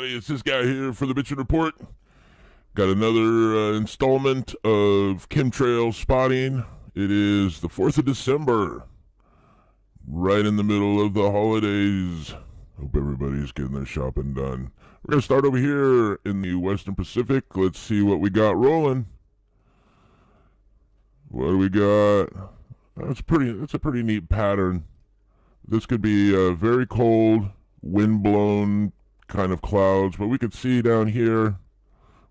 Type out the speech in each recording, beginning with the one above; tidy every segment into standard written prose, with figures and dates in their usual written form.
everybody. It's this guy here for the Bitchin' Report. Got another installment of Chemtrail Spotting. It is the 4th of December, right in the middle of the holidays. Hope everybody's getting their shopping done. We're going to start over here in the Western Pacific. Let's see what we got rolling. What do we got? That's a pretty neat pattern. This could be very cold, wind-blown kind of clouds, but we could see down here,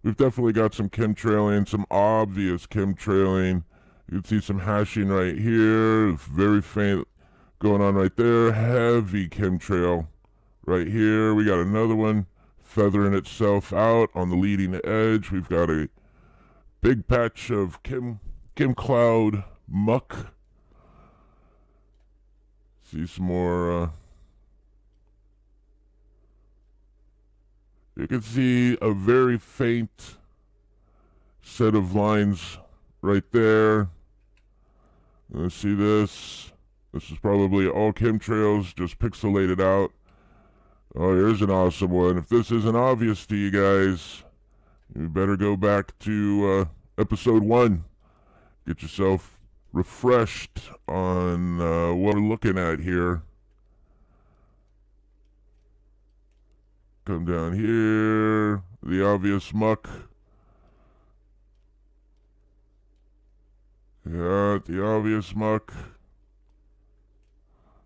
we've definitely got some chemtrailing, some obvious chemtrailing. You can see some hashing right here, very faint going on right there, heavy chemtrail right here. We got another one feathering itself out on the leading edge. We've got a big patch of chem cloud muck. See some more, you can see a very faint set of lines right there. Let's see this. This is probably all chemtrails, just pixelated out. Oh, here's an awesome one. If this isn't obvious to you guys, you better go back to episode 1. Get yourself refreshed on what we're looking at here. Come down here, the obvious muck. Yeah, the obvious muck.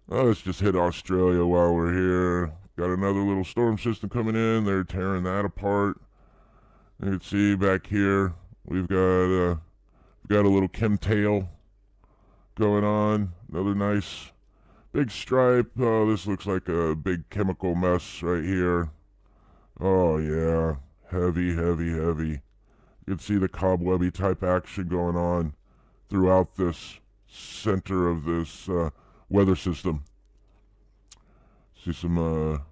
Oh, let's just hit Australia while we're here. Got another little storm system coming in. They're tearing that apart. You can see back here, we've got a little chemtail going on. Another nice big stripe. Oh, this looks like a big chemical mess right here. Oh yeah, heavy, heavy, heavy. You can see the cobwebby type action going on throughout this center of this weather system. See some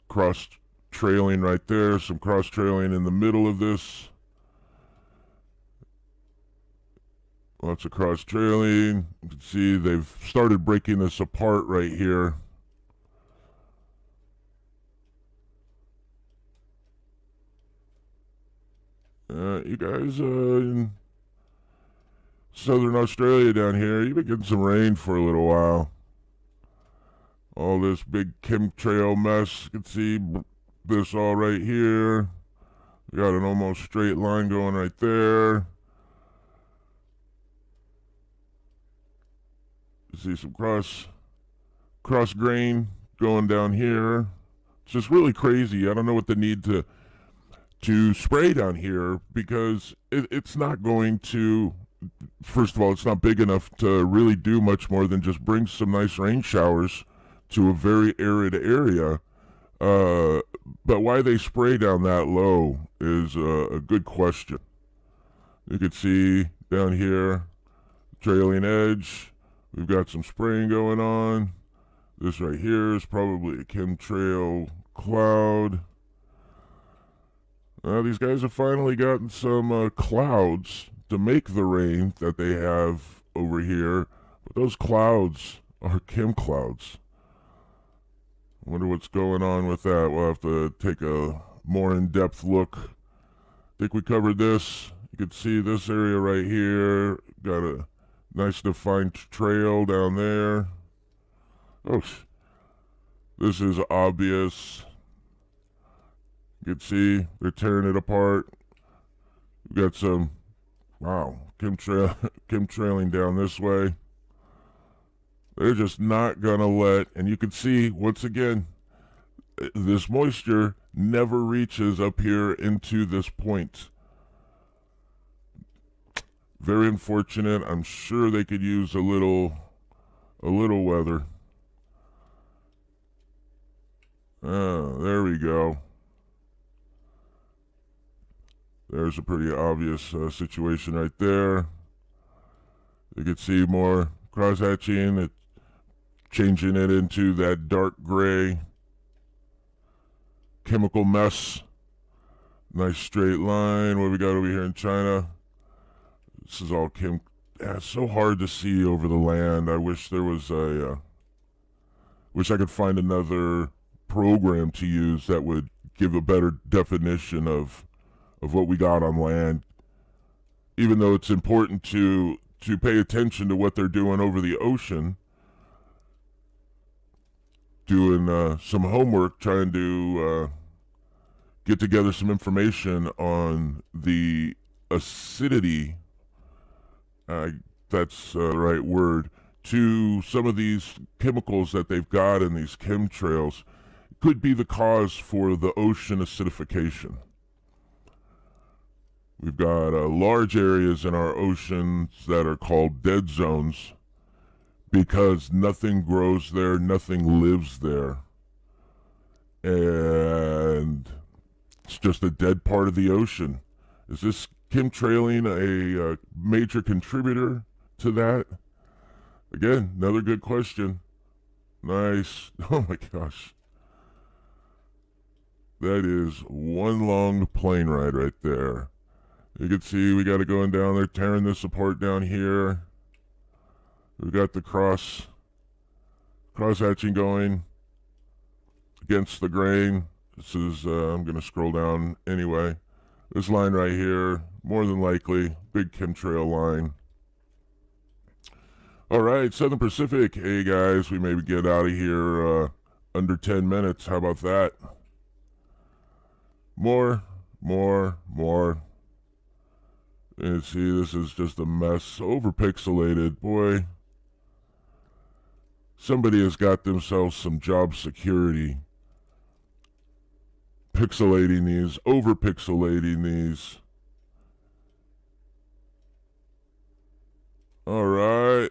cross trailing right there, some cross trailing in the middle of this. Lots of cross trailing. You can see they've started breaking this apart right here. You guys in southern Australia down here, you've been getting some rain for a little while. All this big chemtrail mess. You can see this all right here. We got an almost straight line going right there. See some cross grain going down here. It's just really crazy. I don't know what the need to spray down here, because it's not going to, first of all, it's not big enough to really do much more than just bring some nice rain showers to a very arid area. But why they spray down that low is a good question. You can see down here, trailing edge. We've got some spraying going on. This right here is probably a chemtrail cloud. These guys have finally gotten some clouds to make the rain that they have over here. But those clouds are chem clouds. I wonder what's going on with that. We'll have to take a more in-depth look. I think we covered this. You can see this area right here. Got a nice defined trail down there. Oh, this is obvious. You can see they're tearing it apart. We've got some, wow, chemtrailing down this way. They're just not gonna let, and you can see, once again, this moisture never reaches up here into this point. Very unfortunate. I'm sure they could use a little weather. There we go. There's a pretty obvious situation right there. You can see more cross-hatching, it changing it into that dark gray chemical mess. Nice straight line. What we got over here in China? This is all chem. Yeah, it's so hard to see over the land. I wish there was wish I could find another program to use that would give a better definition of what we got on land, even though it's important to pay attention to what they're doing over the ocean. Doing some homework, trying to get together some information on the acidity, that's the right word, to some of these chemicals that they've got in these chemtrails. Could be the cause for the ocean acidification. We've got large areas in our oceans that are called dead zones because nothing grows there, nothing lives there. And it's just a dead part of the ocean. Is this chemtrailing a major contributor to that? Again, another good question. Nice. Oh my gosh. That is one long plane ride right there. You can see we got it going down there, tearing this apart down here. We've got the cross hatching going against the grain. This is, I'm going to scroll down anyway. This line right here, more than likely, big chemtrail line. All right, Southern Pacific. Hey guys, we maybe get out of here under 10 minutes. How about that? More. And see, this is just a mess. Over-pixelated. Boy, somebody has got themselves some job security. Pixelating these, over-pixelating these. All right.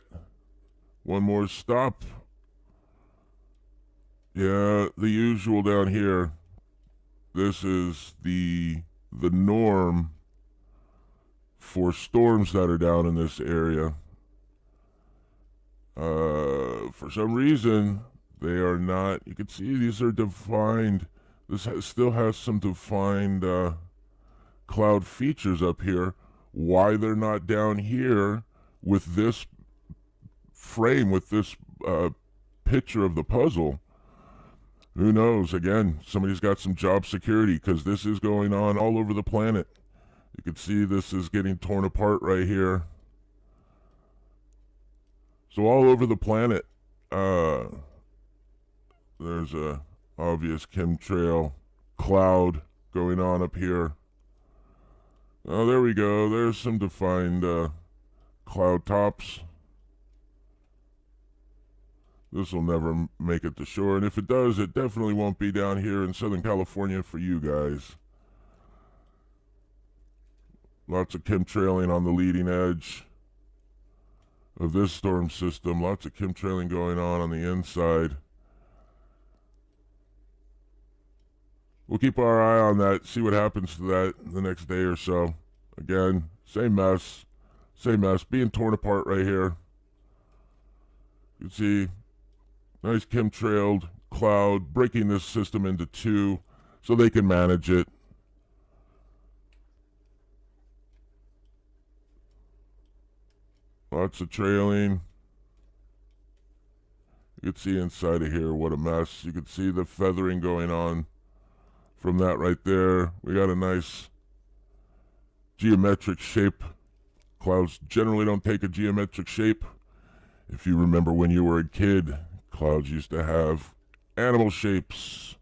One more stop. Yeah, the usual down here. This is the norm for storms that are down in this area. For some reason, they are not. You can see these are defined. This still has some defined cloud features up here. Why they're not down here with this frame, with this picture of the puzzle, who knows? Again, somebody's got some job security because this is going on all over the planet. You can see this is getting torn apart right here. So all over the planet, there's a obvious chemtrail cloud going on up here. Oh, there we go. There's some defined cloud tops. This will never make it to shore, and if it does, it definitely won't be down here in Southern California for you guys. Lots of chemtrailing on the leading edge of this storm system. Lots of chemtrailing going on the inside. We'll keep our eye on that, see what happens to that the next day or so. Again, same mess, being torn apart right here. You can see nice chemtrailed cloud, breaking this system into two so they can manage it. Lots of trailing. You can see inside of here, what a mess. You can see the feathering going on from that right there. We got a nice geometric shape. Clouds generally don't take a geometric shape. If you remember when you were a kid, clouds used to have animal shapes.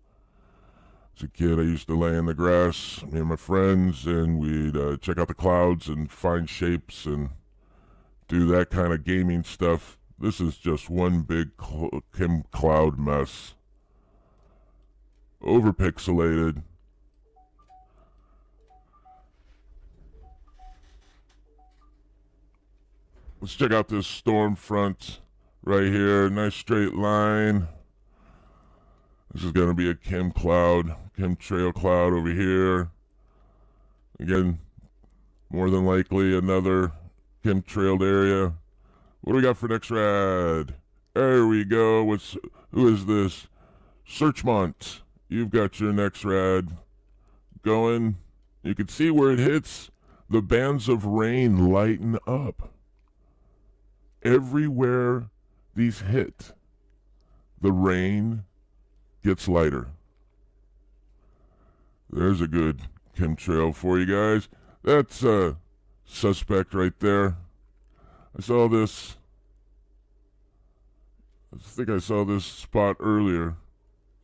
As a kid, I used to lay in the grass, me and my friends, and we'd check out the clouds and find shapes and do that kind of gaming stuff. This is just one big cloud mess. Over-pixelated. Let's check out this storm front right here. Nice straight line. This is going to be a chemtrail cloud over here. Again, more than likely another chemtrailed area. What do we got for next rad? There we go. Who is this? Searchmont. You've got your next rad going. You can see where it hits. The bands of rain lighten up. Everywhere these hit, the rain gets lighter. There's a good chemtrail for you guys. That's a suspect right there. I saw this. I think I saw this spot earlier.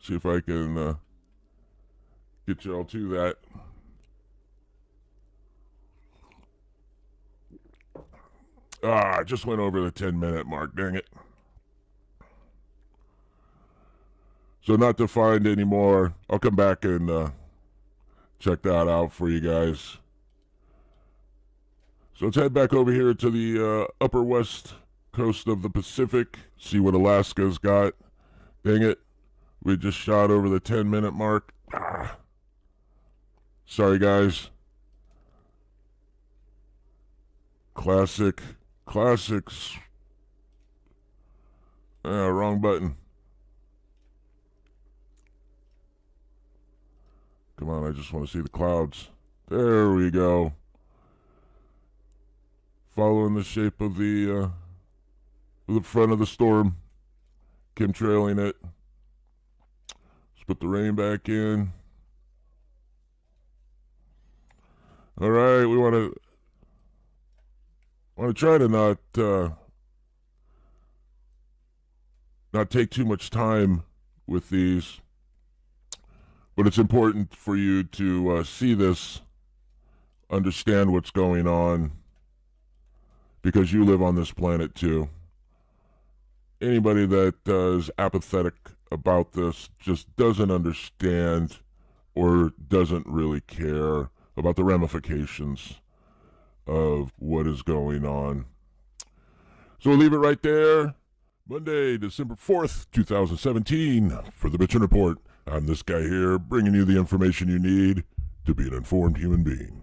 See if I can get you all to that. I just went over the 10-minute mark, dang it. So not to find any more. I'll come back and check that out for you guys. So let's head back over here to the upper west coast of the Pacific, see what Alaska's got. Dang it. We just shot over the 10-minute mark. Sorry, guys. Classics. Wrong button. Come on, I just want to see the clouds. There we go. Following the shape of the front of the storm. Chemtrailing it. Let's put the rain back in. All right, we want to try to not take too much time with these, but it's important for you to see this, understand what's going on, because you live on this planet too. Anybody that is apathetic about this just doesn't understand or doesn't really care about the ramifications of what is going on. So we'll leave it right there. Monday, December 4th, 2017, for the tch'n Report. I'm this guy here, bringing you the information you need to be an informed human being.